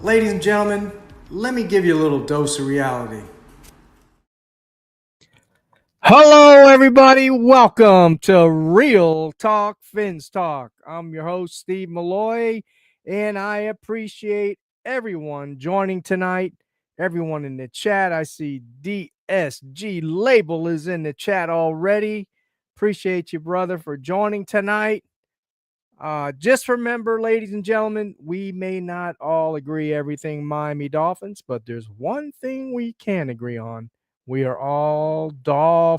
Ladies and gentlemen, let me give you a little dose of reality. Hello, everybody. Welcome to Real Talk Fins Talk. I'm your host, Steve Molloy, and I appreciate everyone joining tonight. Everyone in the chat. I see DSG Label is in the chat already. Appreciate you, brother, for joining tonight. Just remember, ladies and gentlemen, we may not all agree everything Miami Dolphins, but there's one thing we can agree on. We are all Dolphins.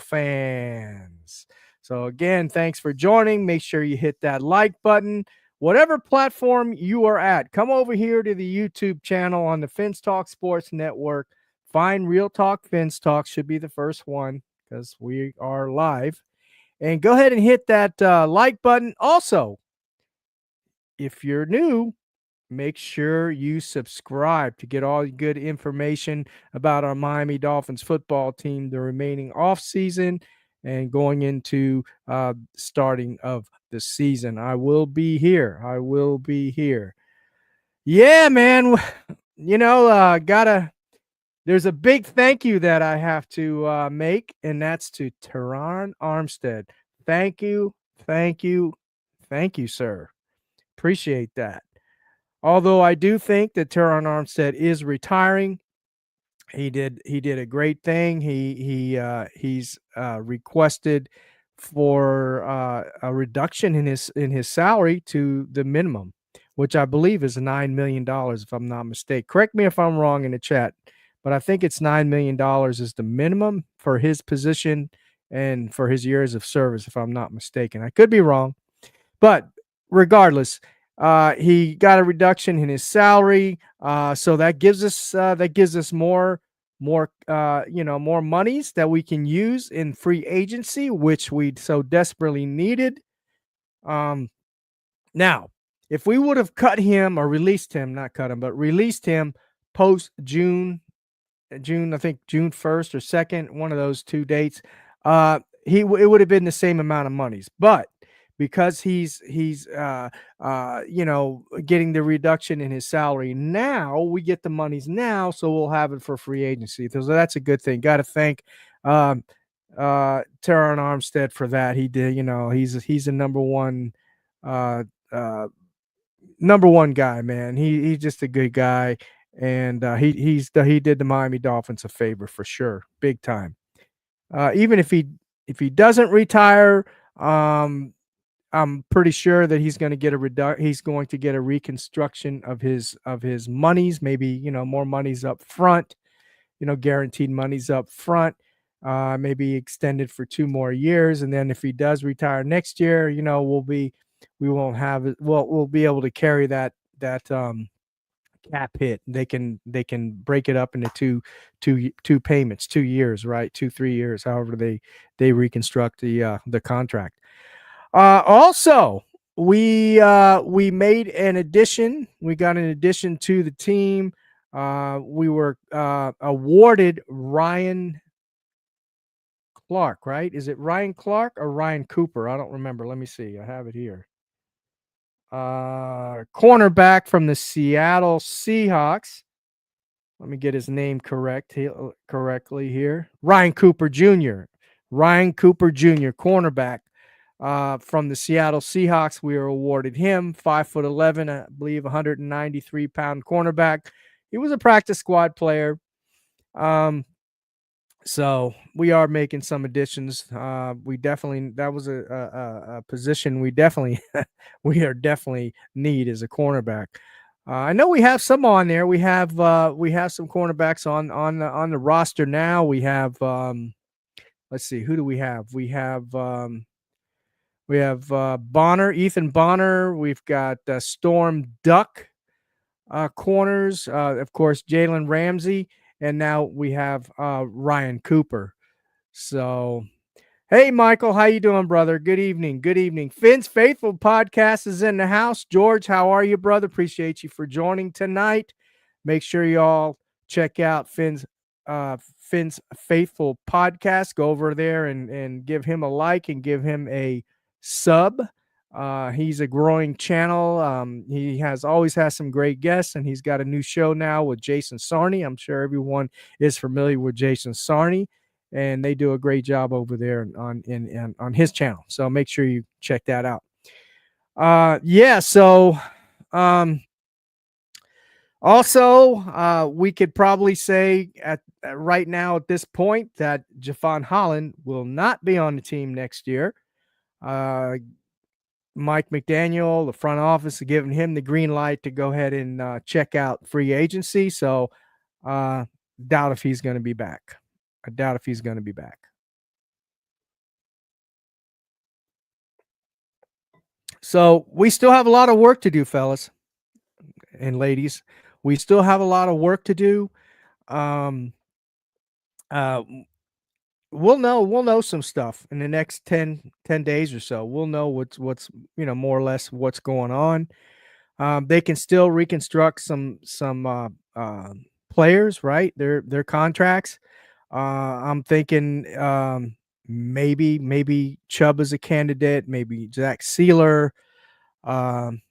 So again, thanks for joining. Make sure you hit that like button. Whatever platform you are at, come over here to the YouTube channel on the Fins Talk Sports Network. Find Real Talk Fins Talk, should be the first one because we are live. And go ahead and hit that like button. Also, if you're new, make sure you subscribe to get all good information about our Miami Dolphins football team, the remaining offseason, and going into starting of the season. I will be here. I will be here. Yeah, man. There's a big thank you that I have to make, and that's to Teron Armstead. Thank you, thank you, thank you, sir. Appreciate that. Although I do think that Teron Armstead is retiring, he did a great thing. He's requested for a reduction in his salary to the minimum, which I believe is $9 million, if I'm not mistaken. Correct me if I'm wrong in the chat, but I think it's $9 million is the minimum for his position and for his years of service, if I'm not mistaken. I could be wrong, but regardless, he got a reduction in his salary, so that gives us more monies that we can use in free agency, which we so desperately needed. Now, if we would have cut him or released him, not cut him, but released him post June, I think June 1st or 2nd, one of those two dates, it would have been the same amount of monies, but because he's getting the reduction in his salary now, we get the monies now, so we'll have it for free agency. So that's a good thing. Got to thank Teron Armstead for that. He did, he's a number one guy, man. He's just a good guy, and he did the Miami Dolphins a favor for sure, big time. Even if he doesn't retire, I'm pretty sure that he's going to get a reconstruction of his monies, maybe, more monies up front, guaranteed monies up front, maybe extended for 2 more years. And then if he does retire next year, we'll be able to carry that cap hit. They can break it up into two payments, 2 years, right? 3 years, however they reconstruct the contract. Also, we made an addition. We got an addition to the team. We were awarded Ryan Clark, right? Is it Ryan Clark or Ryan Cooper? I don't remember. Let me see. I have it here. Cornerback from the Seattle Seahawks. Let me get his name correctly here. Ryan Cooper Jr. Ryan Cooper Jr., cornerback. From the Seattle Seahawks, we were awarded him, 5'11", I believe 193-pound cornerback. He was a practice squad player. So we are making some additions. That was a position we are definitely need as a cornerback. I know we have some on there. We have some cornerbacks on the roster now. We have let's see, who do we have? We have Bonner, Ethan Bonner. We've got Storm Duck corners. Of course, Jalen Ramsey. And now we have Ryan Cooper. So, hey, Michael, how you doing, brother? Good evening. Good evening. Finn's Faithful Podcast is in the house. George, how are you, brother? Appreciate you for joining tonight. Make sure you all check out Finn's Faithful Podcast. Go over there and give him a like and give him a sub. He's a growing channel. He has always has some great guests, and he's got a new show now with Jason Sarney. I'm sure everyone is familiar with Jason Sarney, and they do a great job over there on his channel. So make sure you check that out. Yeah. So um, also, we could probably say right now at this point that Jafon Holland will not be on the team next year. Uh, Mike McDaniel, the front office, are giving him the green light to go ahead and check out free agency. So, uh, doubt if he's going to be back. I doubt if he's going to be back. So we still have a lot of work to do, fellas and ladies. We still have a lot of work to do. Um, uh, we'll know some stuff in the next 10 days or so. We'll know what's more or less what's going on. They can still reconstruct some players, right? Their contracts. I'm thinking maybe Chubb is a candidate, maybe Zach Sealer, um,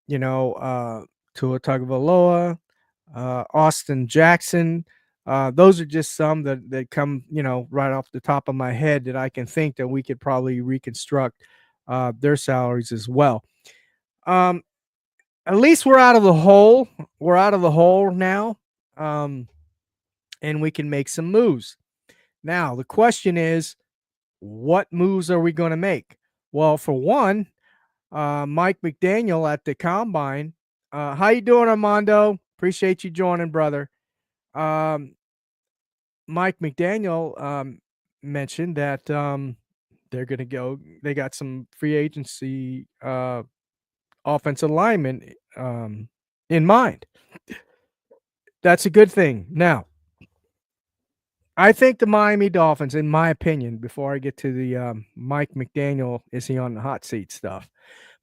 you know, Tua Tagovailoa, Austin Jackson. Those are just some that come, right off the top of my head that I can think that we could probably reconstruct their salaries as well. Um, at least we're out of the hole. We're out of the hole now, and we can make some moves. Now the question is, what moves are we going to make? Well, for one, Mike McDaniel at the combine. How you doing, Armando? Appreciate you joining, brother. Um, Mike McDaniel mentioned that they're going to go. They got some free agency offensive linemen in mind. That's a good thing. Now, I think the Miami Dolphins, in my opinion, before I get to the Mike McDaniel, is he on the hot seat stuff?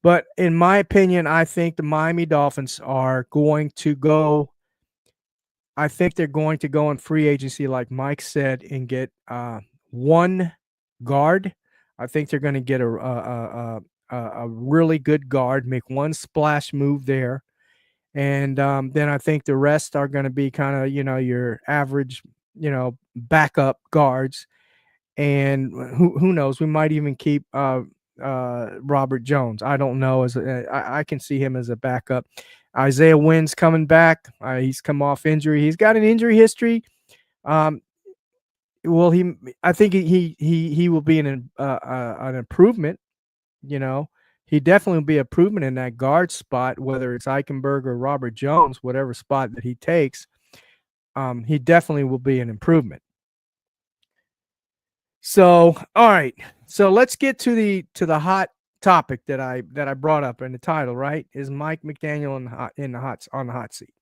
But in my opinion, I think the Miami Dolphins are going to go. I think they're going to go in free agency, like Mike said, and get one guard. I think they're going to get a really good guard, make one splash move there, and then I think the rest are going to be kind of your average backup guards, and who knows, we might even keep Robert Jones. I don't know, I can see him as a backup. Isaiah Wynn's coming back. He's come off injury. He's got an injury history. Um, well, I think he will be an improvement. You know, he definitely will be an improvement in that guard spot, whether it's Eichenberg or Robert Jones, whatever spot that he takes. He definitely will be an improvement. So, all right. So let's get to the hot topic that I brought up in the title. Right? Is Mike McDaniel on the hot seat?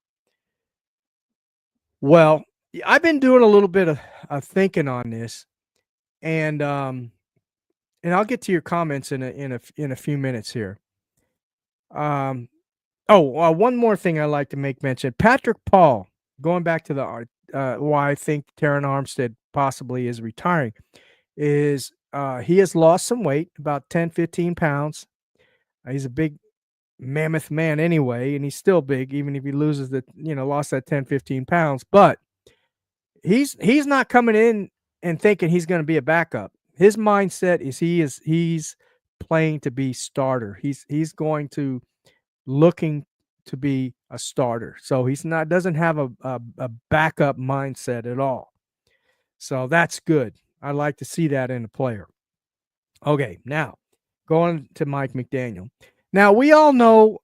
Well, I've been doing a little bit of thinking on this, and I'll get to your comments in a few minutes here. One more thing I like to make mention: Patrick Paul. Going back to the why I think Terran Armstead possibly is retiring is he has lost some weight, about 10, 15 pounds. He's a big mammoth man anyway, and he's still big, even if he loses lost that 10, 15 pounds. But he's not coming in and thinking he's going to be a backup. His mindset is he's playing to be starter. He's going to looking to be a starter. So he's not doesn't have a backup mindset at all. So that's good. I like to see that in a player. Okay, now going to Mike McDaniel. Now we all know,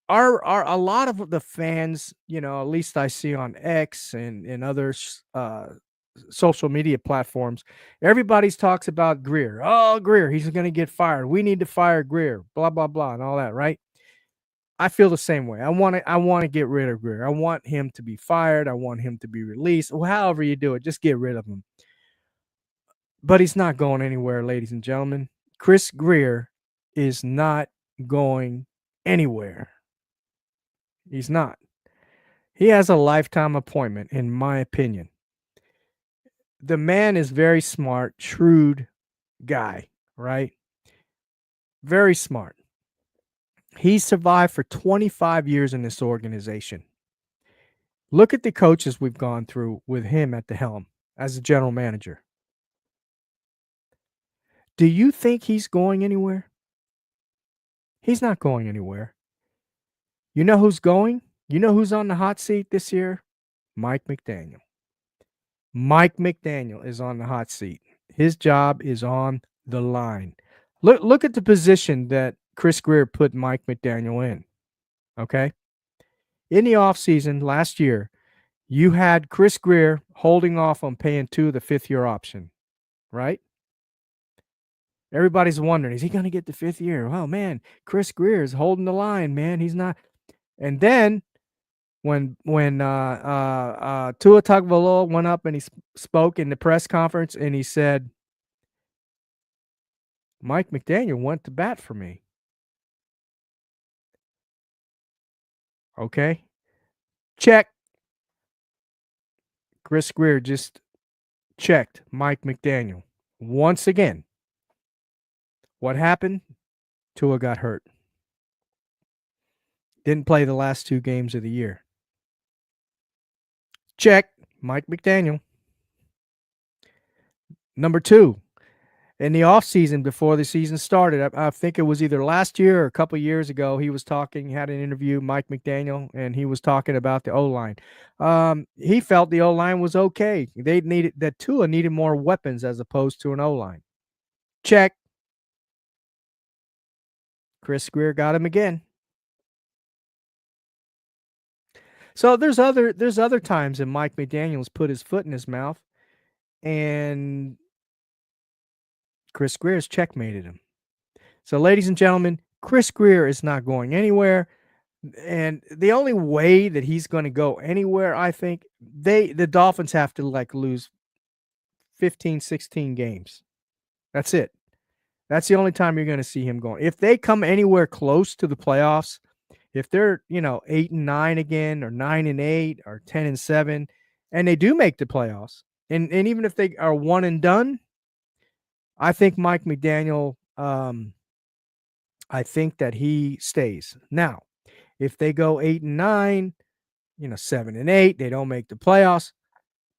our a lot of the fans, at least I see on X and other social media platforms, everybody's talks about Greer. Oh, Greer, he's going to get fired. We need to fire Greer. Blah blah blah, and all that, right? I feel the same way. I want to get rid of Greer. I want him to be fired. I want him to be released. Well, however you do it, just get rid of him. But he's not going anywhere, ladies and gentlemen. Chris Greer is not going anywhere. He's not. He has a lifetime appointment, in my opinion. The man is very smart, shrewd guy, right? Very smart. He survived for 25 years in this organization. Look at the coaches we've gone through with him at the helm as a general manager. Do you think he's going anywhere? He's not going anywhere. You know who's going? You know who's on the hot seat this year? Mike McDaniel. Mike McDaniel is on the hot seat. His job is on the line. Look at the position that Chris Greer put Mike McDaniel in. Okay. In the offseason last year, you had Chris Greer holding off on paying 2 of the fifth-year option, right? Everybody's wondering, is he going to get the 5th year? Oh, man, Chris Greer is holding the line, man. He's not. And then when Tua Tagovailoa went up and he spoke in the press conference and he said, Mike McDaniel went to bat for me. Okay. Check. Chris Greer just checked Mike McDaniel. Once again, what happened? Tua got hurt. Didn't play the last 2 games of the year. Check. Mike McDaniel. Number 2, in the offseason before the season started, I think it was either last year or a couple years ago, he was talking, had an interview, Mike McDaniel, and he was talking about the O-line. He felt the O-line was okay. That Tua needed more weapons as opposed to an O-line. Check. Chris Greer got him again. So there's other times that Mike McDaniel's put his foot in his mouth and Chris Greer's checkmated him. So, ladies and gentlemen, Chris Greer is not going anywhere. And the only way that he's going to go anywhere, I think, the Dolphins have to lose 15, 16 games. That's it. That's the only time you're going to see him going. If they come anywhere close to the playoffs, if they're, 8-9 again, or 9-8, or 10-7, and they do make the playoffs, and even if they are one and done, I think Mike McDaniel, I think that he stays. Now, if they go 8-9, 7-8, they don't make the playoffs,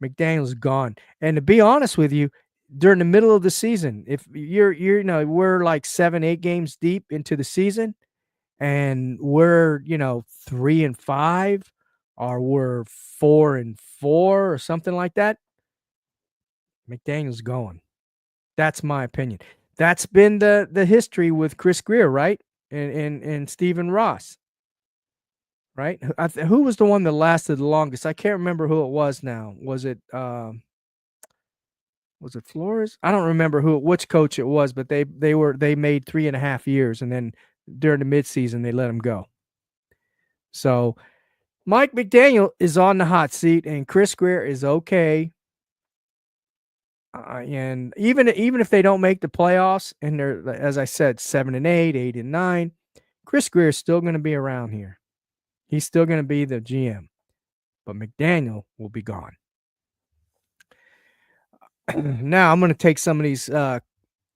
McDaniel's gone. And to be honest with you, during the middle of the season, if we're like 7-8 games deep into the season and we're 3-5 or we're 4-4 or something like that, McDaniel's going. That's my opinion. That's been the history with Chris Greer, right? And Stephen Ross, right? Who was the one that lasted the longest? I can't remember who it was now. Was it Flores? I don't remember which coach it was, but they made 3.5 years, and then during the midseason they let him go. So Mike McDaniel is on the hot seat, and Chris Greer is okay. And even if they don't make the playoffs, and they're, as I said, 7-8, 8-9, Chris Greer is still going to be around here. He's still going to be the GM, but McDaniel will be gone. Now I'm going to take some of these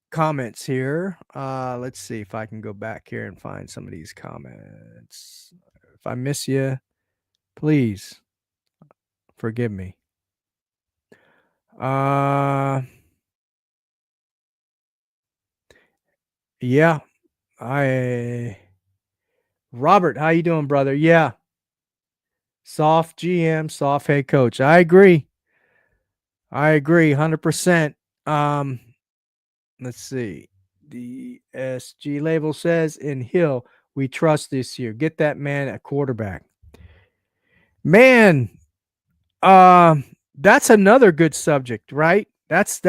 comments here. Let's see if I can go back here and find some of these comments. If I miss you, please forgive me. Yeah, Robert, how you doing, brother? Yeah. Soft GM, soft head coach. I agree. 100%. Let's see. The SG label says in Hill, we trust this year. Get that man at quarterback. Man, that's another good subject, right? That's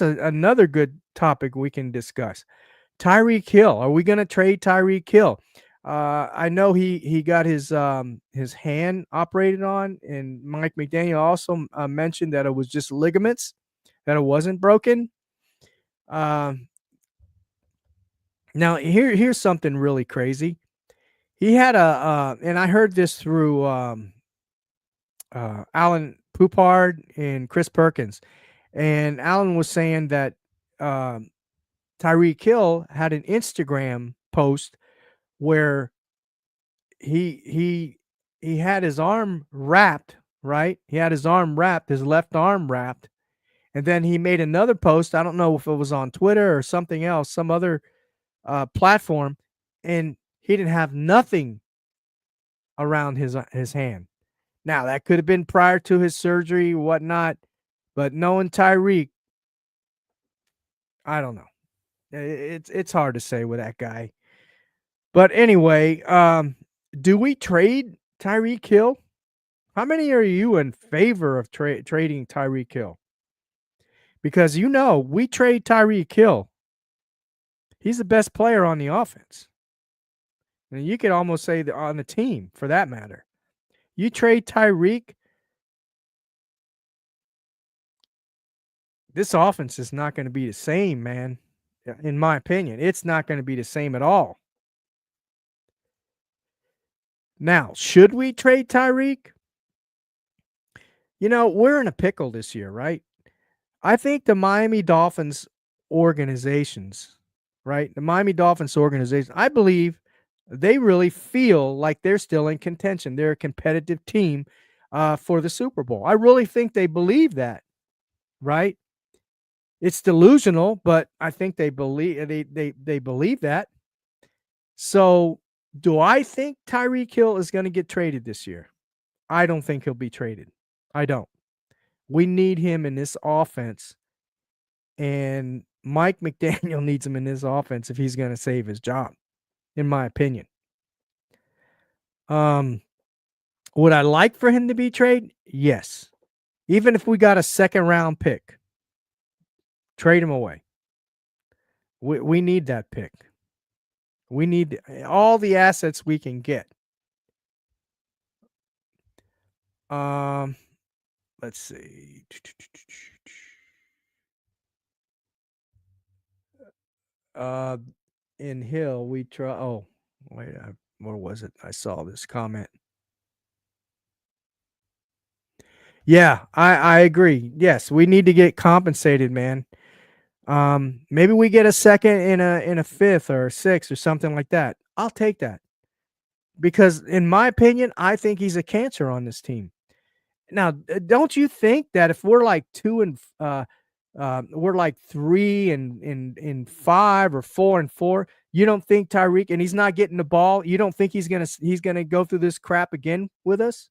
another good topic we can discuss. Tyreek Hill. Are we going to trade Tyreek Hill? I know he got his hand operated on, and Mike McDaniel also mentioned that it was just ligaments, that it wasn't broken. Now here's something really crazy. He had and I heard this through Alan Poupard and Chris Perkins, and Alan was saying that Tyreek Hill had an Instagram post where he he he had his arm wrapped, right? He had his arm wrapped, his left arm wrapped, and then he made another post. I don't know if it was on Twitter or something else, some other platform, and he didn't have nothing around his hand. Now that could have been prior to his surgery, whatnot, but knowing Tyreek, I don't know. It's hard to say with that guy. But anyway, do we trade Tyreek Hill? How many are you in favor of trading Tyreek Hill? Because we trade Tyreek Hill. He's the best player on the offense. And you could almost say on the team for that matter. You trade Tyreek, this offense is not going to be the same, man. In my opinion, it's not going to be the same at all. Now, should we trade Tyreek? We're in a pickle this year, right? I think the Miami Dolphins organizations, right? The Miami Dolphins organization, I believe they really feel like they're still in contention. They're a competitive team for the Super Bowl. I really think they believe that, right? It's delusional, but I think they believe they believe that. So, do I think Tyreek Hill is going to get traded this year? I don't think he'll be traded. I don't. We need him in this offense, and Mike McDaniel needs him in this offense if he's going to save his job, in my opinion. Would I like for him to be traded? Yes. Even if we got a second round pick, trade him away. We need that pick. We need all the assets we can get. Let's see. In Hill, we try. Oh, wait. Where was it? I saw this comment. Yeah, I agree. Yes, we need to get compensated, man. Maybe we get a second in a fifth or a sixth or something like that. I'll take that because, in my opinion, I think he's a cancer on this team. Now, don't you think that if we're like we're like 3-5 or 4-4, you don't think Tyreek, and he's not getting the ball, you don't think he's gonna go through this crap again with us?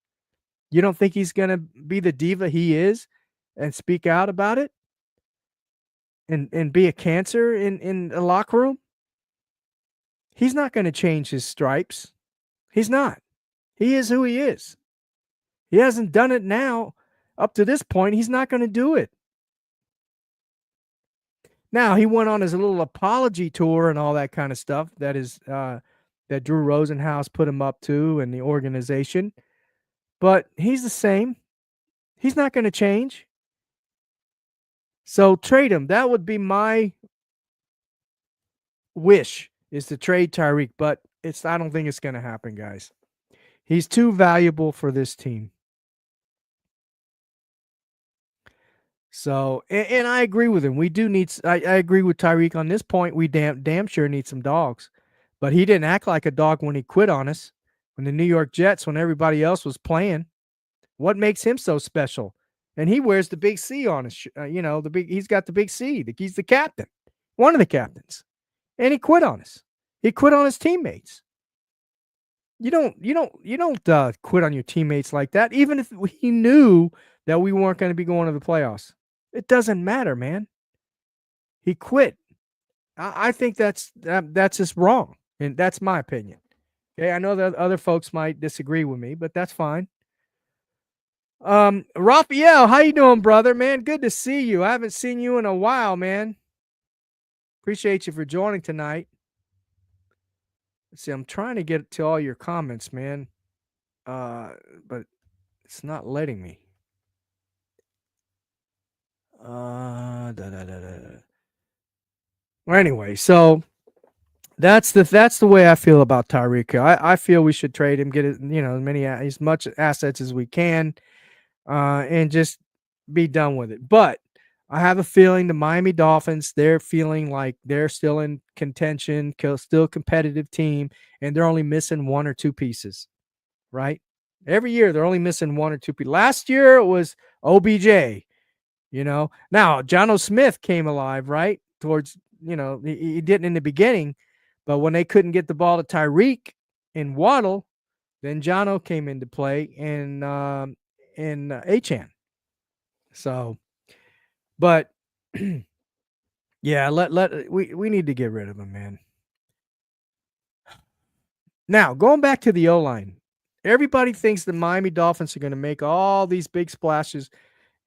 You don't think he's gonna be the diva he is and speak out about it and be a cancer in the locker room? He's not gonna change his stripes. He's not. He is who he is. He hasn't done it now. Up to this point, he's not going to do it. Now, he went on his little apology tour and all that kind of stuff that Drew Rosenhaus put him up to and the organization. But he's the same. He's not going to change. So trade him. That would be my wish, is to trade Tyreek, but I don't think it's going to happen, guys. He's too valuable for this team. So, and I agree with him. We do need. I agree with Tyreek on this point. We damn sure need some dogs, but he didn't act like a dog when he quit on us. When the New York Jets, when everybody else was playing, what makes him so special? And he wears the big C on his. He's got the big C. He's the captain, one of the captains, and he quit on us. He quit on his teammates. You don't quit on your teammates like that, even if he knew that we weren't going to be going to the playoffs. It doesn't matter, man. He quit. I think that's just wrong, and that's my opinion. Okay, I know that other folks might disagree with me, but that's fine. Raphael, how you doing, brother? Man, good to see you. I haven't seen you in a while, man. Appreciate you for joining tonight. Let's see, I'm trying to get to all your comments, man, but it's not letting me. Well, anyway, so that's the way I feel about Tyreek Hill. I feel we should trade him, get as much assets as we can, and just be done with it. But I have a feeling the Miami Dolphins, they're feeling like they're still in contention, still competitive team, and they're only missing one or two pieces, right? Every year they're only missing one or two people. Last year it was OBJ, you know. Now Jono Smith came alive, right? Towards, he didn't in the beginning, but when they couldn't get the ball to Tyreek and Waddle, then Jono came into play and Achan. So, but yeah, we need to get rid of him, man. Now, going back to the O-line, everybody thinks the Miami Dolphins are going to make all these big splashes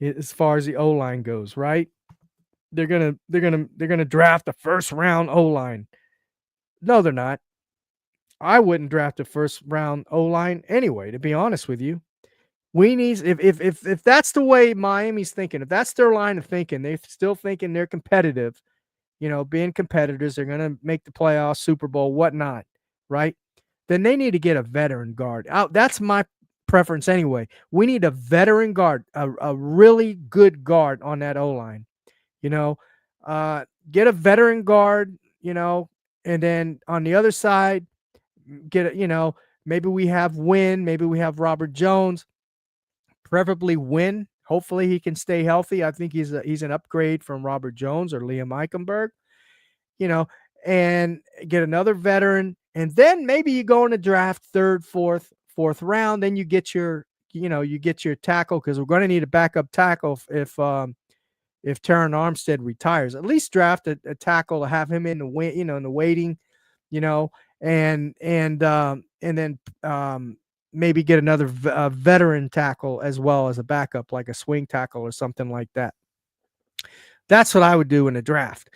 as far as the O-line goes, right? They're gonna draft a first round O-line. No, they're not. I wouldn't draft a first round O-line anyway, to be honest with you. We need if that's the way Miami's thinking, if that's their line of thinking, they're still thinking they're competitive, being competitors, they're gonna make the playoffs, Super Bowl, whatnot, right? Then they need to get a veteran guard. Out that's my preference anyway. We need a veteran guard, a really good guard on that O-line. You know, get a veteran guard, and then on the other side, get a, maybe we have Wynn, maybe we have Robert Jones, preferably Wynn. Hopefully he can stay healthy. I think he's an upgrade from Robert Jones or Liam Eichenberg, you know, and get another veteran. And then maybe you go in the draft third, fourth round. Then you get you get your tackle because we're going to need a backup tackle if Terran Armstead retires. At least draft a tackle to have him in the in the waiting, you know, and then maybe get another veteran tackle as well as a backup, like a swing tackle or something like that. That's what I would do in a draft.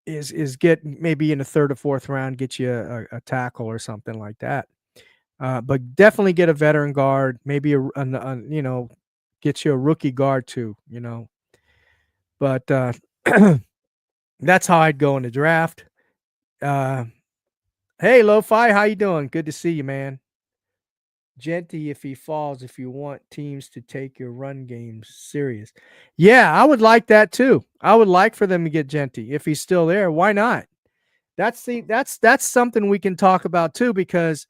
Is get maybe in the third or fourth round, get you a tackle or something like that. But definitely get a veteran guard, maybe get you a rookie guard too, But that's how I'd go in the draft. Uh, hey, Lo-Fi, how you doing? Good to see you, man. Genty, if he falls, if you want teams to take your run games serious. Yeah, I would like that too. I would like for them to get Genty if he's still there. Why not? That's something we can talk about too because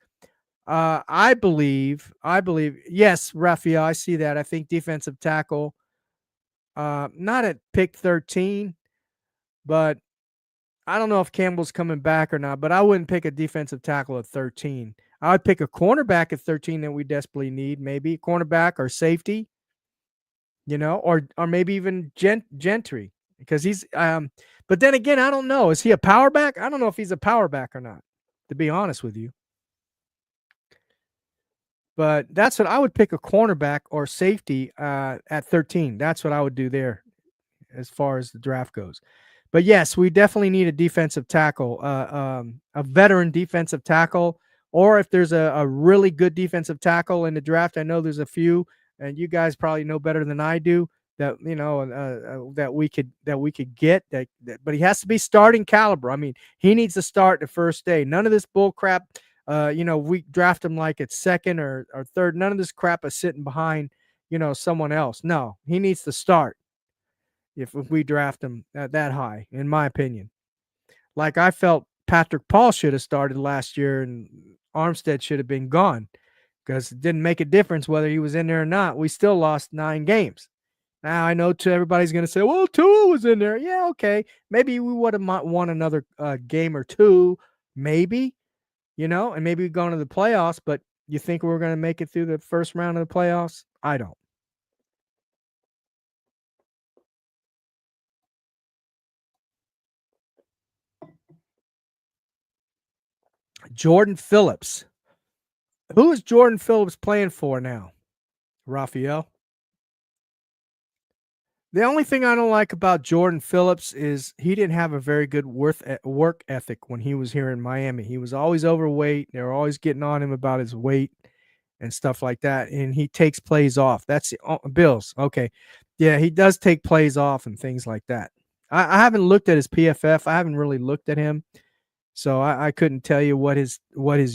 I believe yes, Raphael, I see that. I think defensive tackle, not at pick 13, but I don't know if Campbell's coming back or not, but I wouldn't pick a defensive tackle at 13. I would pick a cornerback at 13 that we desperately need, maybe cornerback or safety, or maybe even Gentry because he's but then again, I don't know. Is he a power back? I don't know if he's a power back or not, to be honest with you. But that's what I would pick, a cornerback or safety at 13. That's what I would do there as far as the draft goes. But yes, we definitely need a defensive tackle, a veteran defensive tackle, or if there's a really good defensive tackle in the draft, I know there's a few, and you guys probably know better than I do that that we could get but he has to be starting caliber. I mean, he needs to start the first day. None of this bull crap. We draft him like at second or third. None of this crap is sitting behind, someone else. No, he needs to start if we draft him that high, in my opinion. Like I felt Patrick Paul should have started last year and Armstead should have been gone because it didn't make a difference whether he was in there or not. We still lost 9 games. Now I know everybody's going to say, well, Tua was in there. Yeah, okay. Maybe we would have won another game or two, maybe, and maybe we've gone to the playoffs, but you think we're going to make it through the first round of the playoffs? I don't. Jordan Phillips. Who is Jordan Phillips playing for now, Raphael? The only thing I don't like about Jordan Phillips is he didn't have a very good work ethic when he was here in Miami. He was always overweight. They were always getting on him about his weight and stuff like that. And he takes plays off. That's the Bills. Okay. Yeah, he does take plays off and things like that. I haven't looked at his PFF. I haven't really looked at him. So I couldn't tell you what his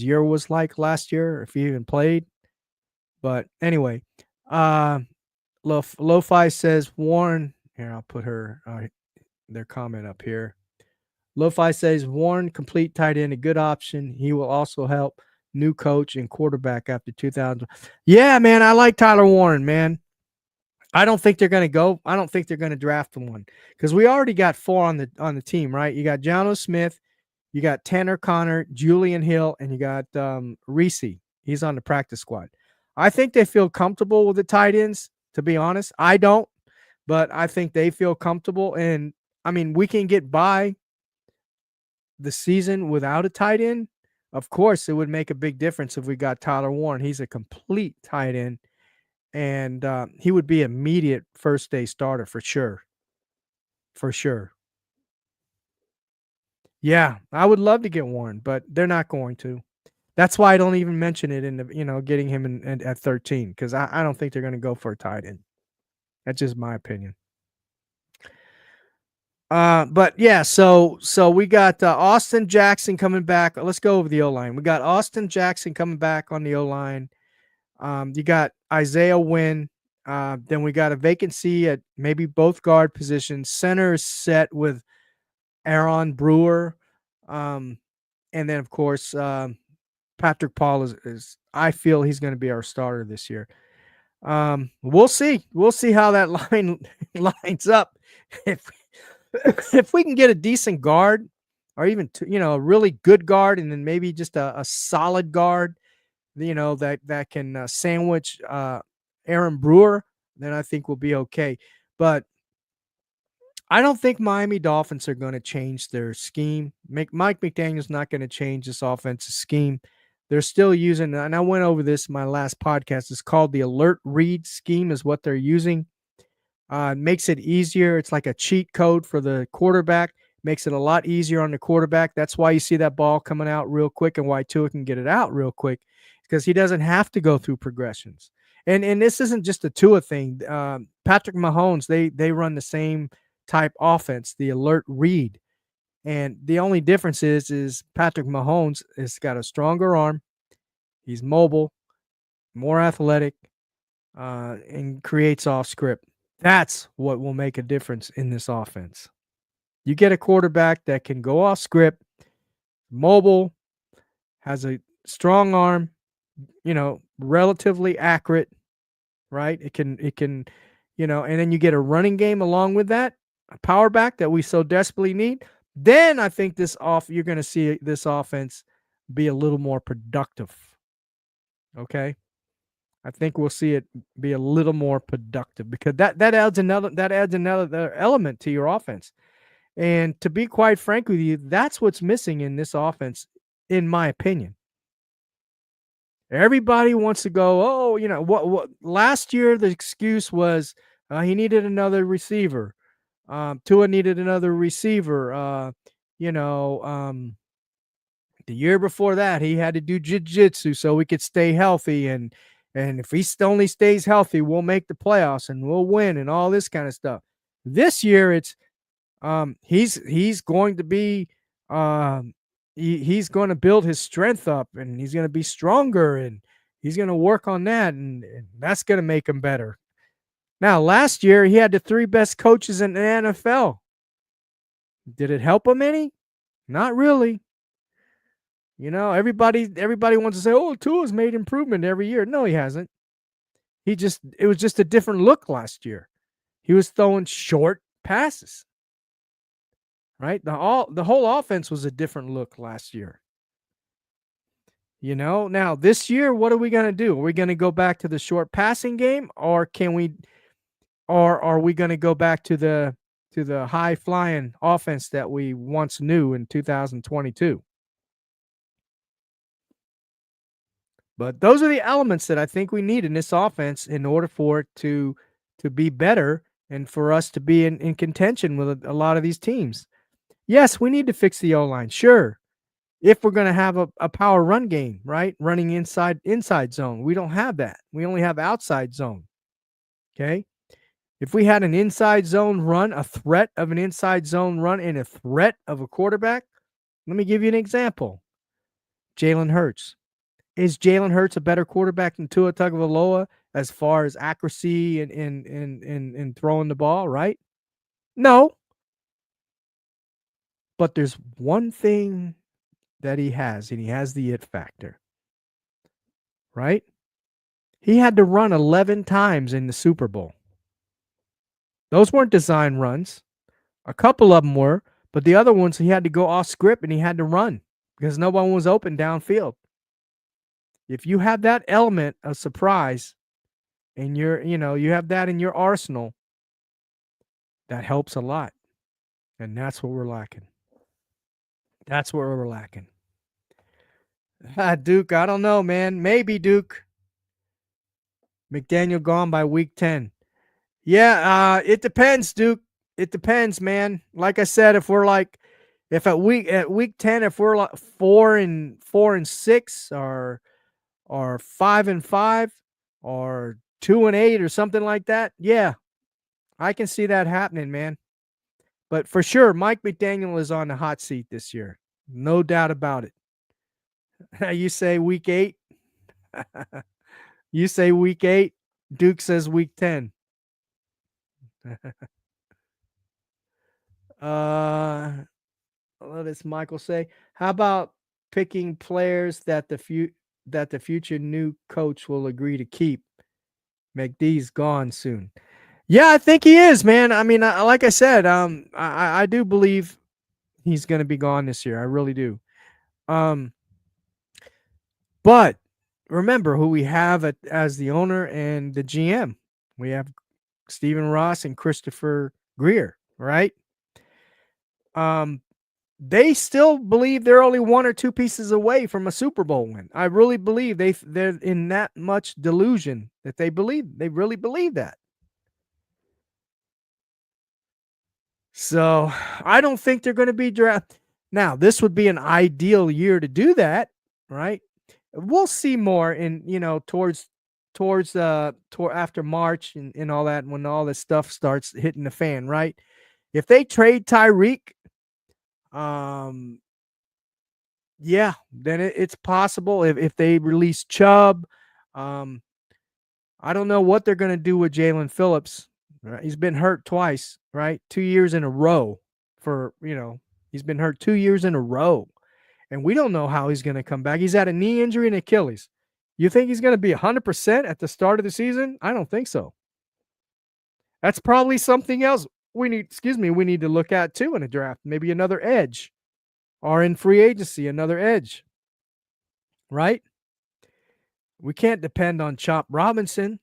year was like last year, if he even played. But anyway, Lo-Fi says Warren Here, I'll put their comment up here. Lo-Fi says Warren, complete tight end, a good option. He will also help new coach and quarterback after 2000. Yeah, man, I like Tyler Warren, man. I don't think they're going to go. I don't think they're going to draft one because we already got 4 on the team, right? You got Jono Smith, you got Tanner Connor, Julian Hill, and you got Reese. He's on the practice squad. I think they feel comfortable with the tight ends. To be honest, I don't, but I think they feel comfortable. And I mean, we can get by the season without a tight end. Of course, it would make a big difference if we got Tyler Warren. He's a complete tight end, and he would be immediate first day starter for sure. For sure. Yeah, I would love to get Warren, but they're not going to. That's why I don't even mention it in the getting him at 13 because I don't think they're going to go for a tight end. That's just my opinion. But yeah, so we got Austin Jackson coming back. Let's go over the O line. We got Austin Jackson coming back on the O line. You got Isaiah Wynn. Then we got a vacancy at maybe both guard positions. Center is set with Aaron Brewer. And then, of course, Patrick Paul is I feel he's going to be our starter this year. We'll see. We'll see how that line lines up. If we can get a decent guard or even, a really good guard and then maybe just a solid guard, that can sandwich Aaron Brewer, then I think we'll be okay. But I don't think Miami Dolphins are going to change their scheme. Mike McDaniels not going to change this offensive scheme. They're still using, and I went over this in my last podcast. It's called the alert read scheme is what they're using. Makes it easier. It's like a cheat code for the quarterback. Makes it a lot easier on the quarterback. That's why you see that ball coming out real quick and why Tua can get it out real quick because he doesn't have to go through progressions. And this isn't just a Tua thing. Patrick Mahomes, they run the same type offense, the alert read. And the only difference is Patrick Mahomes has got a stronger arm. He's mobile, more athletic, and creates off script. That's what will make a difference in this offense. You get a quarterback that can go off script, mobile, has a strong arm, relatively accurate, right? It can, and then you get a running game along with that, a power back that we so desperately need. Then I think you're going to see this offense be a little more productive. Okay. I think we'll see it be a little more productive because that adds another element to your offense. And to be quite frank with you, that's what's missing in this offense, in my opinion. Everybody wants to go, what last year the excuse was he needed another receiver. Tua needed another receiver. The year before that, he had to do jiu-jitsu so we could stay healthy. And if he only stays healthy, we'll make the playoffs and we'll win and all this kind of stuff. This year, it's he's going to be he's going to build his strength up and he's going to be stronger and he's going to work on that and that's going to make him better. Now, last year, he had the 3 best coaches in the NFL. Did it help him any? Not really. Everybody wants to say, "Oh, Tua's made improvement every year." No, he hasn't. It was just a different look last year. He was throwing short passes. Right? The whole offense was a different look last year. Now this year, what are we going to do? Are we going to go back to the short passing game or are we going to go back to the high flying offense that we once knew in 2022? But those are the elements that I think we need in this offense in order for it to be better and for us to be in contention with a lot of these teams. Yes, we need to fix the O-line, sure. If we're going to have a power run game, right? Running inside zone. We don't have that. We only have outside zone. Okay? If we had an inside zone run, a threat of an inside zone run and a threat of a quarterback, let me give you an example. Jalen Hurts. Is Jalen Hurts a better quarterback than Tua Tagovailoa as far as accuracy and throwing the ball, right? No, but there's one thing that he has, and he has the it factor, right? He had to run 11 times in the Super Bowl. Those weren't design runs. A couple of them were, but the other ones he had to go off script and he had to run because no one was open downfield. If you have that element of surprise and you have that in your arsenal, that helps a lot. And that's what we're lacking. That's what we're lacking. Duke, I don't know, man. Maybe Duke. McDaniel gone by week 10. Yeah, it depends, Duke. It depends, man. Like I said, if at week 10, if we're like 4-6 or 5-5 or 2-8 or something like that, yeah, I can see that happening, man. But for sure, Mike McDaniel is on the hot seat this year. No doubt about it. You say week 8? You say week 8? Duke says week 10. What does Michael say? How about picking players that the future new coach will agree to keep? McD's gone soon. Yeah, I think he is, man. I mean, like I said, I do believe he's going to be gone this year. I really do. Um, but remember who we have as the owner and the GM. We have Stephen Ross and Christopher Greer, right? Um, they still believe they're only one or two pieces away from a Super Bowl win. I really believe they're in that much delusion that they really believe that. So I don't think they're going to be drafted. Now, this would be an ideal year to do that, right? We'll see more in after March and all that when all this stuff starts hitting the fan, right? If they trade Tyreek, um, yeah, then it's possible if they release Chubb. Um, I don't know what they're going to do with Jalen Phillips. Right? He's been hurt twice, right? 2 years in a row. He's been hurt 2 years in a row, and we don't know how he's going to come back. He's had a knee injury and Achilles. You think he's going to be 100% at the start of the season? I don't think so. That's probably something else we need to look at too in a draft. Maybe another edge, or in free agency, another edge. Right? We can't depend on Chop Robinson.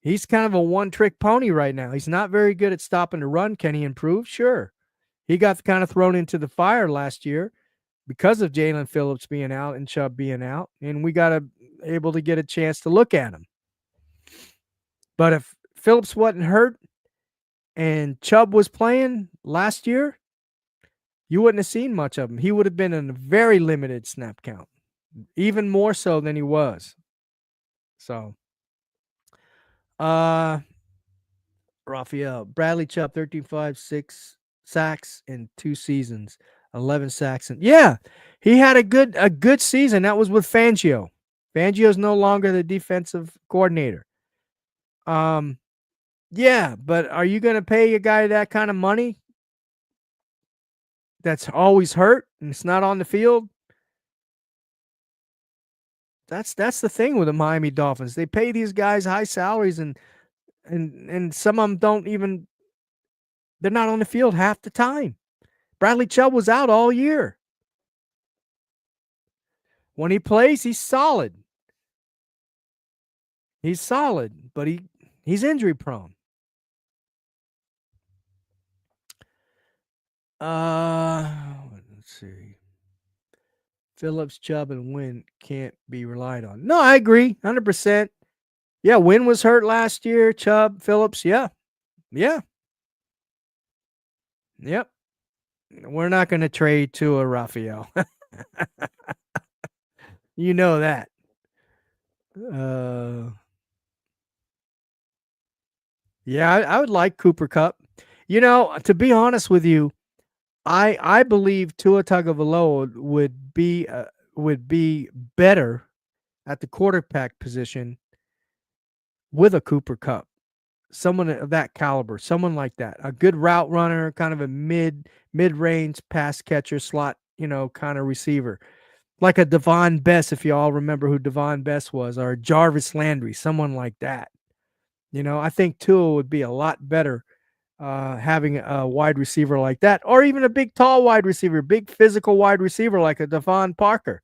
He's kind of a one-trick pony right now. He's not very good at stopping the run. Can he improve? Sure. He got kind of thrown into the fire last year because of Jalen Phillips being out and Chubb being out, and we got able to get a chance to look at him. But if Phillips wasn't hurt and Chubb was playing last year, you wouldn't have seen much of him. He would have been in a very limited snap count, even more so than he was. So, Raphael, Bradley Chubb, 13.5, 6 sacks in 2 seasons, 11 sacks. Yeah, he had a good season. That was with Fangio. Fangio's no longer the defensive coordinator. Yeah, but are you going to pay a guy that kind of money that's always hurt and it's not on the field? That's the thing with the Miami Dolphins. They pay these guys high salaries and some of them they're not on the field half the time. Bradley Chubb was out all year. When he plays, he's solid. He's solid, but he's injury prone. Let's see. Phillips, Chubb, and Wynn can't be relied on. No, I agree, 100%. Yeah, Wynn was hurt last year. Chubb, Phillips, yeah. Yep. We're not going to trade Tua, Raphael. You know that. Yeah, I would like Cooper Kupp. To be honest with you, I believe Tua Tagovailoa would be better at the quarterback position with a Cooper Kupp. someone of that caliber, someone like that, a good route runner, kind of a mid-range pass catcher, slot, kind of receiver, like a Devon Best, if you all remember who Devon Best was, or Jarvis Landry, someone like that. I think Tua would be a lot better having a wide receiver like that, or even a big, tall wide receiver, big physical wide receiver like a Devon Parker.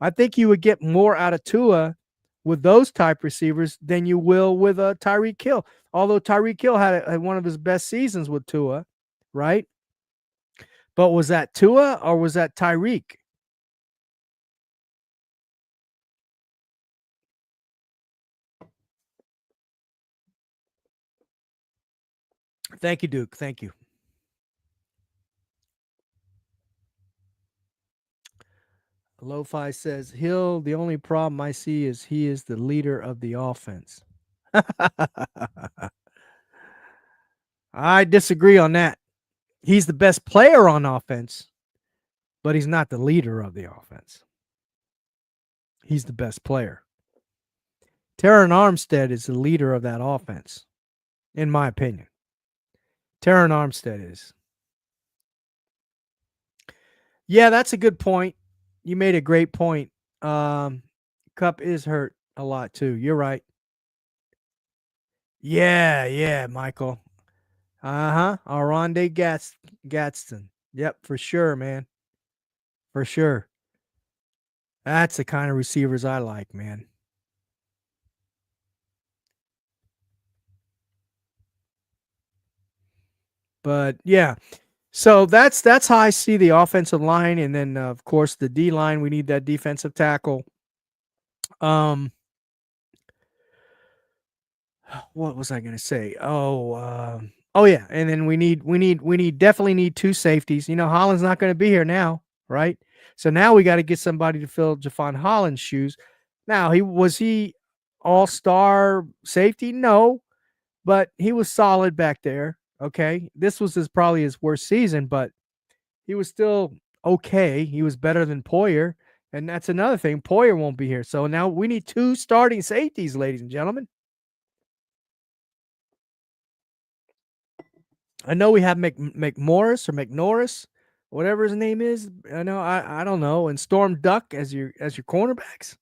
I think you would get more out of Tua with those type receivers than you will with Tyreek Hill. Although Tyreek Hill had one of his best seasons with Tua, right? But was that Tua or was that Tyreek? Thank you, Duke. Thank you. Lo-Fi says, Hill, the only problem I see is he is the leader of the offense. I disagree on that. He's the best player on offense, but he's not the leader of the offense. He's the best player. Terran Armstead is the leader of that offense, in my opinion. Terran Armstead is. Yeah, that's a good point. You made a great point. Cup is hurt a lot too. You're right. Yeah, yeah, Michael. Uh-huh. Aronde Gadsden. Yep, for sure, man. For sure. That's the kind of receivers I like, man. But yeah. So that's how I see the offensive line, and then of course the D line. We need that defensive tackle. Um, what was I going to say? Oh yeah, and then we definitely need two safeties. Holland's not going to be here now, right? So now we got to get somebody to fill Javon Holland's shoes. Now he all star safety? No, but he was solid back there. Okay, this was probably his worst season, but he was still okay. He was better than Poyer, and that's another thing. Poyer won't be here, so now we need two starting safeties, ladies and gentlemen. I know we have McMorris or McNorris, whatever his name is. I don't know, and Storm Duck as your cornerbacks.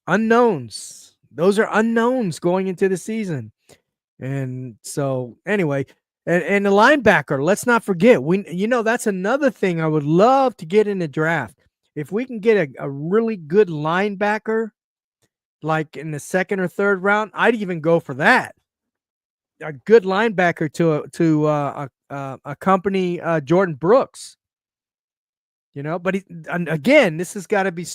Unknowns. Those are unknowns going into the season. And so anyway, and the linebacker, let's not forget. That's another thing I would love to get in the draft. If we can get a really good linebacker, like in the second or third round, I'd even go for that. A good linebacker to accompany Jordan Brooks. But again, this has got to be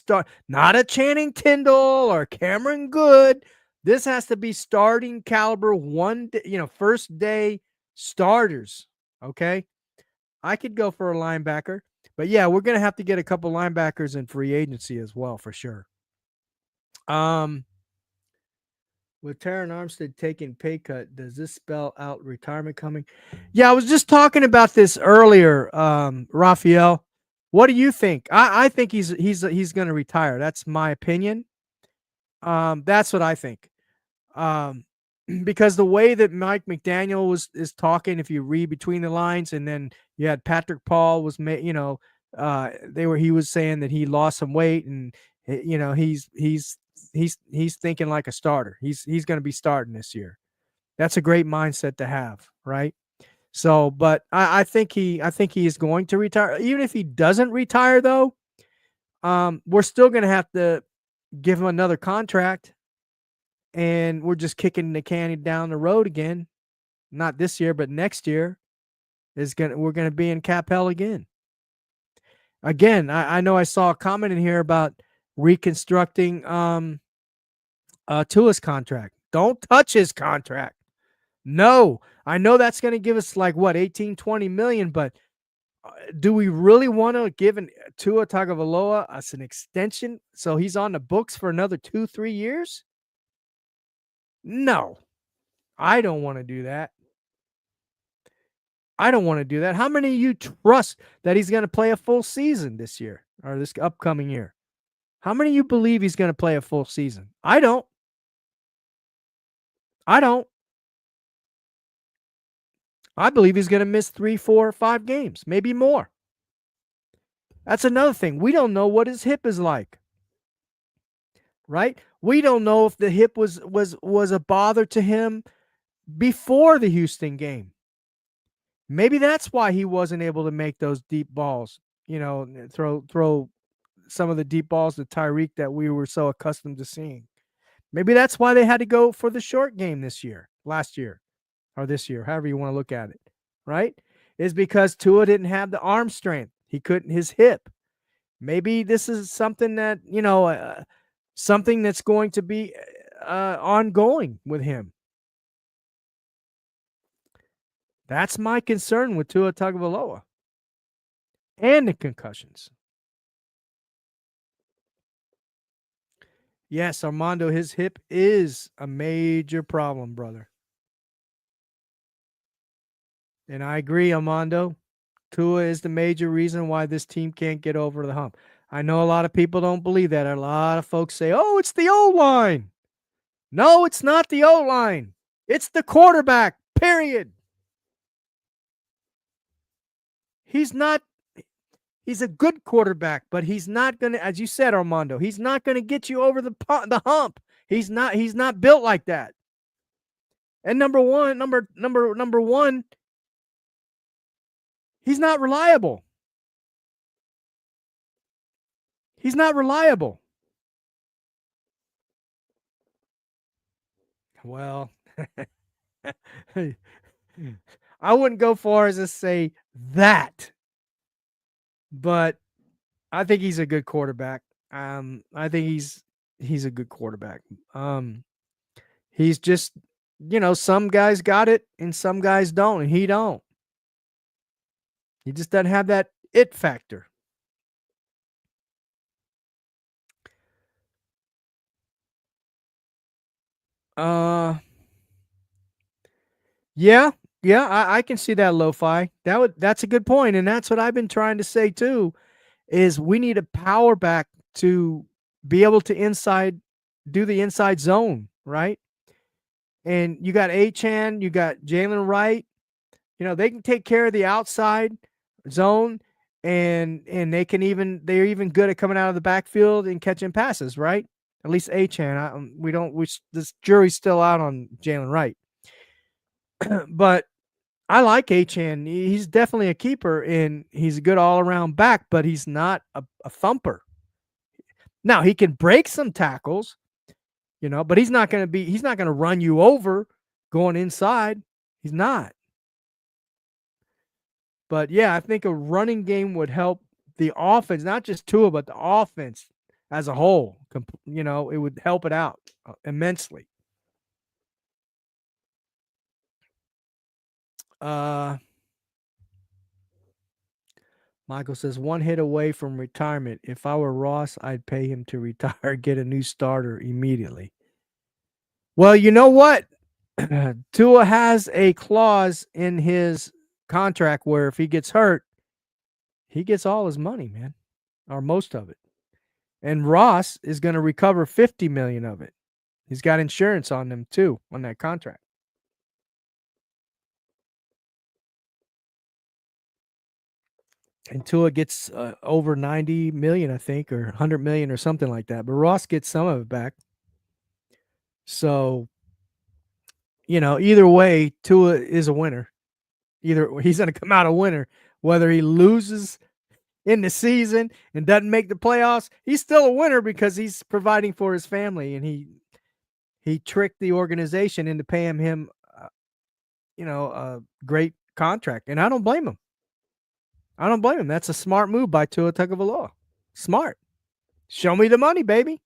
not a Channing Tindall or Cameron Good. This has to be starting caliber first day starters. Okay. I could go for a linebacker, but yeah, we're going to have to get a couple linebackers in free agency as well, for sure. With Terran Armstead taking pay cut, does this spell out retirement coming? Yeah, I was just talking about this earlier, Raphael. What do you think? I think he's going to retire. That's my opinion. That's what I think. Um, because the way that Mike McDaniel is talking, if you read between the lines, and then you had Patrick Paul was he was saying that he lost some weight, and he's thinking like a starter. He's going to be starting this year. That's a great mindset to have, right? So, but I think he is going to retire. Even if he doesn't retire, though, we're still going to have to give him another contract, and we're just kicking the can down the road again. Not this year, but next year we're going to be in cap hell again. Again, I know I saw a comment in here about reconstructing Tua's contract. Don't touch his contract. No, I know that's going to give us like what 18, 20 million, but do we really want to give Tua Tagovailoa us an extension so he's on the books for another 2-3 years? No, I don't want to do that. I don't want to do that. How many of you trust that he's going to play a full season this year or this upcoming year? How many of you believe he's going to play a full season? I don't. I don't. I believe he's going to miss 3, 4, 5 games, maybe more. That's another thing. We don't know what his hip is like, right? We don't know if the hip was a bother to him before the Houston game. Maybe that's why he wasn't able to make those deep balls, throw some of the deep balls to Tyreek that we were so accustomed to seeing. Maybe that's why they had to go for the short game last year, or this year, however you want to look at it, right? Is because Tua didn't have the arm strength. He couldn't, his hip. Maybe this is something that, something that's going to be ongoing with him. That's my concern with Tua Tagovailoa and the concussions. Yes, Armando, his hip is a major problem, brother. And I agree, Armando. Tua is the major reason why this team can't get over the hump. I know a lot of people don't believe that. A lot of folks say, oh, it's the O line. No, it's not the O line. It's the quarterback, period. He's not, he's a good quarterback, but he's not going to, as you said, Armando, he's not going to get you over the hump. He's not built like that. And number one, he's not reliable. He's not reliable. Well, I wouldn't go far as to say that, but I think he's a good quarterback. I think he's a good quarterback. He's just, some guys got it and some guys don't, and he don't. He just doesn't have that it factor. Uh, yeah, yeah, I can see that lo-fi. That's a good point, and that's what I've been trying to say too. Is we need a power back to be able to do the inside zone, right? And you got Achan, you got Jalen Wright. They can take care of the outside zone, and they're even good at coming out of the backfield and catching passes, right? At least Achan. This jury's still out on Jalen Wright, but I like Achan. He's definitely a keeper, and he's a good all around back, but he's not a thumper. Now he can break some tackles, but he's not going to run you over going inside. He's not. But yeah, I think a running game would help the offense, not just Tua, but the offense as a whole. It would help it out immensely. Michael says, one hit away from retirement. If I were Ross, I'd pay him to retire, get a new starter immediately. Well, you know what? Tua has a clause in his contract where if he gets hurt, he gets all his money, man, or most of it. And Ross is going to recover 50 million of it. He's got insurance on them too, on that contract. And Tua gets over 90 million, I think, or 100 million or something like that. But Ross gets some of it back. So, either way, Tua is a winner. Either he's going to come out a winner, whether he loses in the season and doesn't make the playoffs, he's still a winner because he's providing for his family, and he tricked the organization into paying him, a great contract, and I don't blame him. That's a smart move by Tua Tagovailoa. Smart. Show me the money, baby.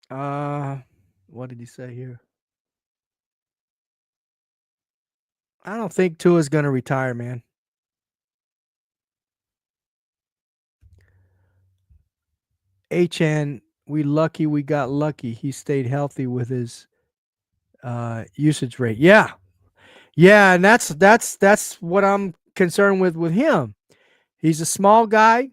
What did he say here? I don't think Tua's going to retire, man. HN, we got lucky. He stayed healthy with his usage rate. Yeah. Yeah, and that's what I'm concerned with him. He's a small guy,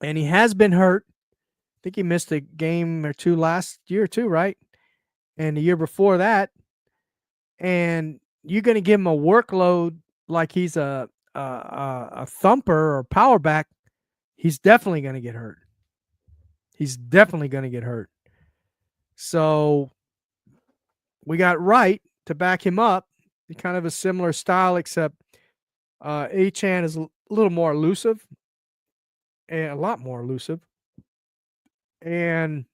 and he has been hurt. I think he missed a game or two last year too, right? and the year before that, and you're going to give him a workload like he's a thumper or power back, he's definitely going to get hurt. He's definitely going to get hurt. So we got Wright to back him up. Kind of a similar style, except Achan is a little more elusive, and a lot more elusive. And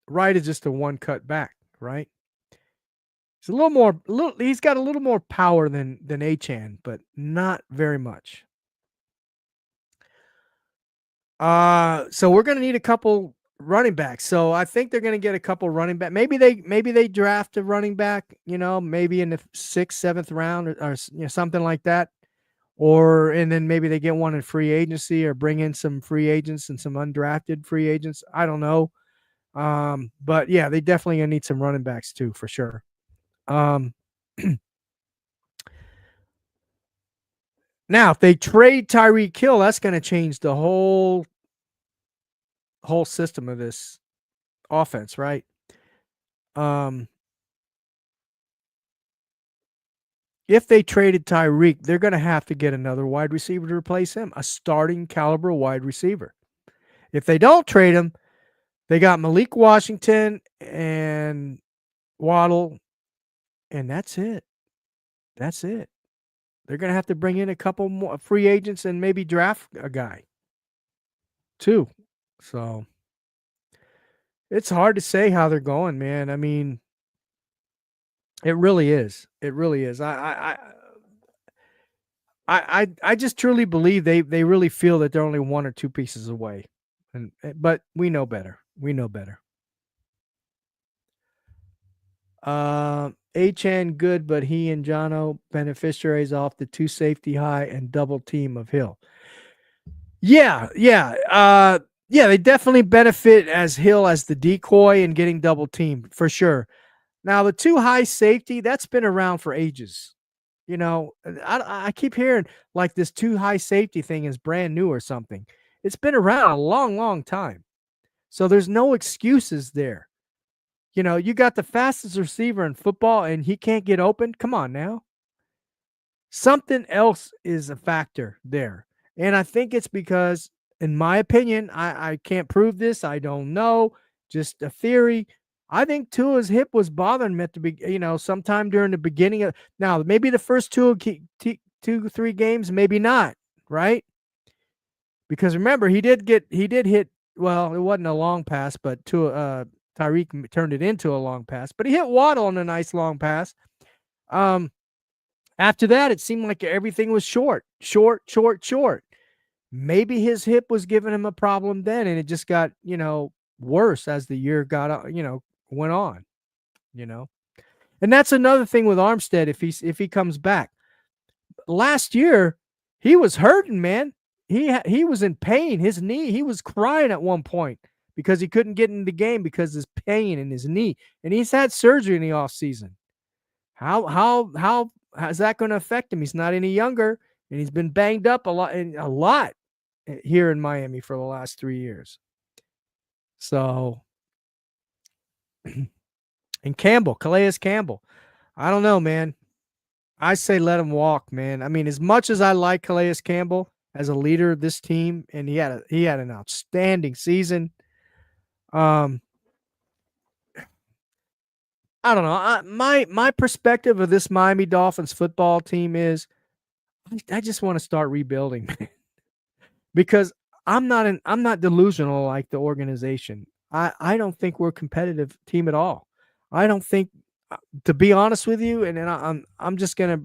Wright is just a one cut back, right? He's a little more, he's got a little more power than Achan, but not very much. So we're going to need a couple running backs. So I think they're going to get a couple running back. Maybe they draft a running back, maybe in the 6th, 7th round or something like that. And then maybe they get one in free agency or bring in some free agents and some undrafted free agents. I don't know. But yeah, they definitely gonna need some running backs too, for sure. Um, Now if they trade Tyreek Hill, that's going to change the whole system of this offense, right? If they traded Tyreek, they're going to have to get another wide receiver to replace him, a starting caliber wide receiver. If they don't trade him, they got Malik Washington and Waddle, and that's it. That's it. They're going to have to bring in a couple more free agents and maybe draft a guy too. So it's hard to say how they're going, man. I mean, it really is. It really is. I just truly believe they really feel that they're only one or two pieces away, but we know better. We know better. Achan good, but he and Jono beneficiaries off the two safety high and double team of Hill. Yeah. Yeah, they definitely benefit as Hill as the decoy and getting double teamed for sure. Now the two high safety, that's been around for ages. I keep hearing like this two high safety thing is brand new or something. It's been around a long, long time. So there's no excuses there. You got the fastest receiver in football and he can't get open. Come on now. Something else is a factor there. And I think it's because, in my opinion, I can't prove this. I don't know. Just a theory. I think Tua's hip was bothering him at the sometime during the beginning of now, maybe the first 3 games, maybe not, right? Because remember, he did hit, well, it wasn't a long pass, but Tyreek turned it into a long pass, but he hit Waddle on a nice long pass. After that, it seemed like everything was short. Maybe his hip was giving him a problem then, and it just got, worse as the year went on, And that's another thing with Armstead if he comes back. Last year, he was hurting, man. He was in pain. His knee, he was crying at one point because he couldn't get in the game because of his pain in his knee. And he's had surgery in the offseason. How is that going to affect him? He's not any younger, and he's been banged up a lot here in Miami for the last 3 years. So, and Calais Campbell, I don't know, man. I say let him walk, man. I mean, as much as I like Calais Campbell as a leader of this team, and he had an outstanding season. I don't know. My perspective of this Miami Dolphins football team is I just want to start rebuilding because I'm not delusional like the organization. I don't think we're a competitive team at all. I don't think, to be honest with you, and then I'm just gonna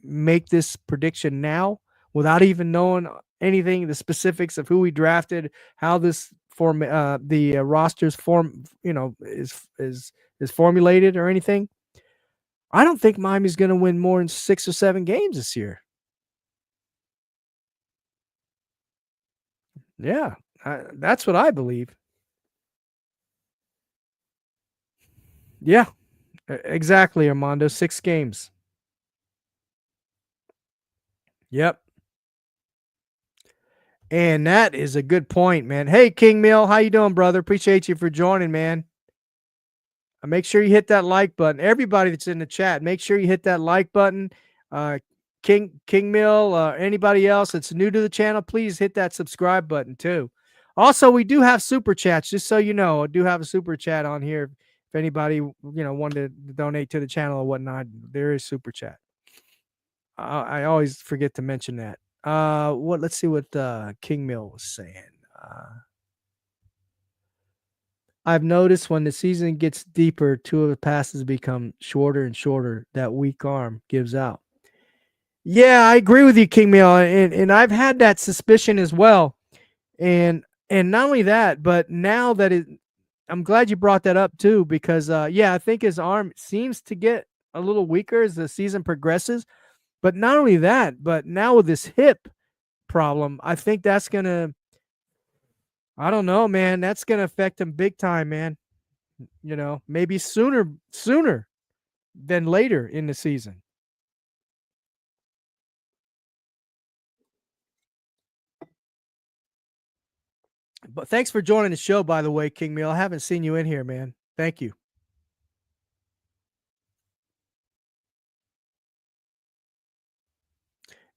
make this prediction now without even knowing anything, the specifics of who we drafted, how this rosters form, is formulated or anything. I don't think Miami's going to win more than 6 or 7 games this year. Yeah, that's what I believe. Yeah, exactly, Armando. 6 games. Yep. And that is a good point, man. Hey, King Mill, how you doing, brother? Appreciate you for joining, man. Make sure you hit that like button. Everybody that's in the chat, make sure you hit that like button. Uh, King Mill, anybody else that's new to the channel, please hit that subscribe button too. Also, we do have super chats. Just so you know, I do have a super chat on here. If anybody wanted to donate to the channel or whatnot, there is super chat. I always forget to mention that. Let's see what King Mill was saying. I've noticed when the season gets deeper, two of the passes become shorter and shorter. That weak arm gives out. Yeah, I agree with you, King Mill, and I've had that suspicion as well. And not only that, but now that I'm glad you brought that up too, because yeah, I think his arm seems to get a little weaker as the season progresses. But not only that, but now with this hip problem, I think that's gonna. I don't know, man. That's gonna affect him big time, man. Maybe sooner than later in the season. But thanks for joining the show, by the way, King Meal. I haven't seen you in here, man. Thank you.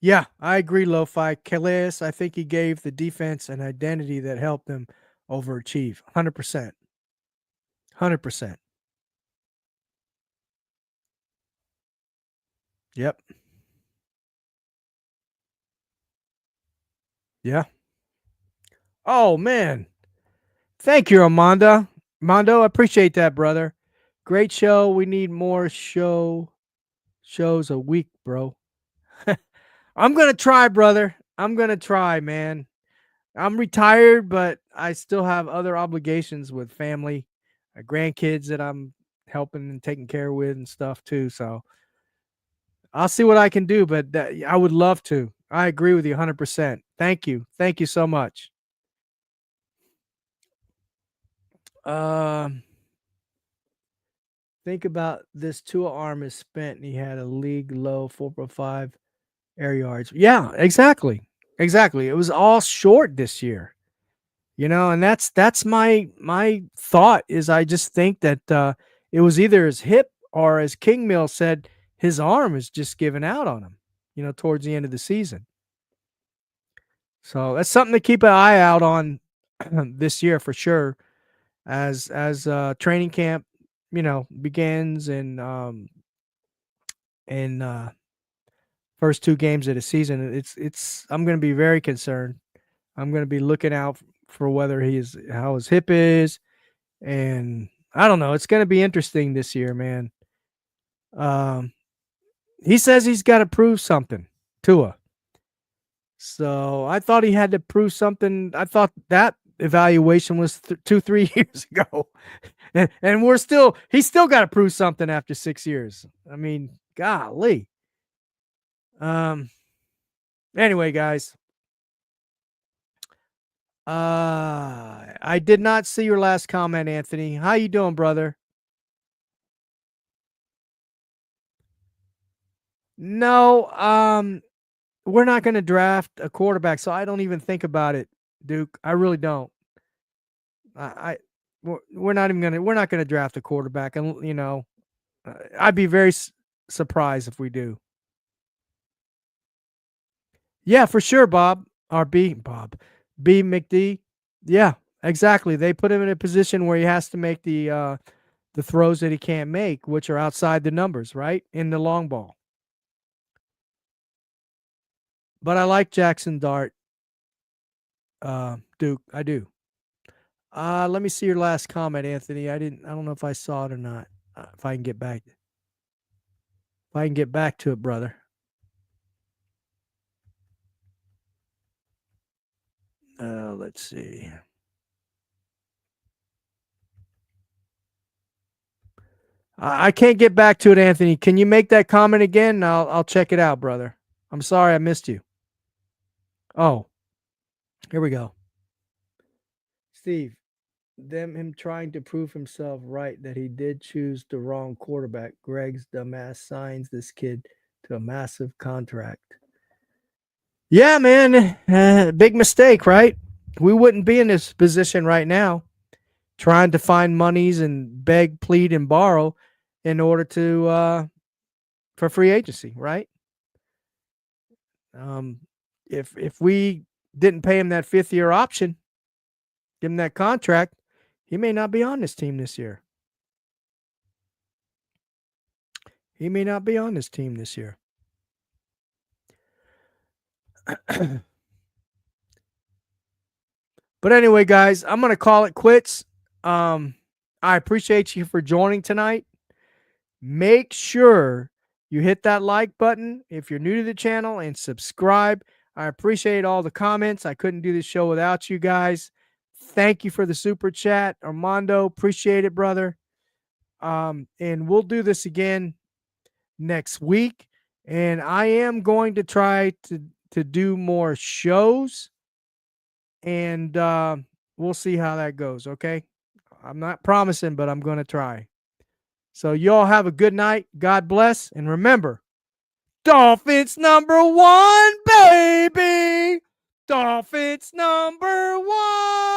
Yeah, I agree, Lo-Fi. Calais, I think he gave the defense an identity that helped them overachieve. 100%. 100%. Yep. Yeah. Oh, man. Thank you, Amanda. Mondo, I appreciate that, brother. Great show. We need more shows a week, bro. I'm gonna try, brother. I'm gonna try, man. I'm retired, but I still have other obligations with family, grandkids that I'm helping and taking care with and stuff too. So I'll see what I can do, but I would love to. I agree with you 100%. Thank you. Thank you so much. Um, think about this Tua arm is spent and he had a league low 4.5 air yards. Yeah, exactly. Exactly. It was all short this year. And that's my thought is I just think that it was either his hip or as King Mill said, his arm is just giving out on him, towards the end of the season. So that's something to keep an eye out on this year for sure as training camp, begins and first two games of the season. It's I'm gonna be very concerned. I'm gonna be looking out for how his hip is. And I don't know. It's going to be interesting this year, man. Um, he says he's got to prove something, Tua. So I thought he had to prove something. I thought that evaluation was 3 years ago, and he's still got to prove something after 6 years. I mean, golly. Um. Anyway, guys. I did not see your last comment, Anthony. How you doing, brother? No, we're not going to draft a quarterback, so I don't even think about it, Duke. I really don't. We're not gonna draft a quarterback, and I'd be very surprised if we do. Yeah, for sure, Bob. B McD. Yeah, exactly. They put him in a position where he has to make the throws that he can't make, which are outside the numbers, right? In the long ball. But I like Jackson Dart, Duke. I do. Let me see your last comment, Anthony. I don't know if I saw it or not. If I can get back. If I can get back to it, brother. Let's see. I can't get back to it, Anthony. Can you make that comment again? I'll check it out, brother. I'm sorry I missed you. Oh, here we go. Steve, him trying to prove himself right that he did choose the wrong quarterback. Greg's dumbass signs this kid to a massive contract. Yeah, man. Big mistake, right? We wouldn't be in this position right now. trying to find monies and beg, plead, and borrow in order to for free agency, right? Um, if we didn't pay him that 5th-year option, give him that contract, he may not be on this team this year. He may not be on this team this year. But anyway, guys, I'm going to call it quits. I appreciate you for joining tonight. Make sure you hit that like button if you're new to the channel and subscribe. I appreciate all the comments. I couldn't do this show without you guys. Thank you for the super chat, Armando. Appreciate it, brother. And we'll do this again next week. And I am going to try to do more shows, and we'll see how that goes. Okay, I'm not promising, but I'm going to try. So y'all have a good night. God bless, and remember, Dolphins #1, baby. Dolphins #1.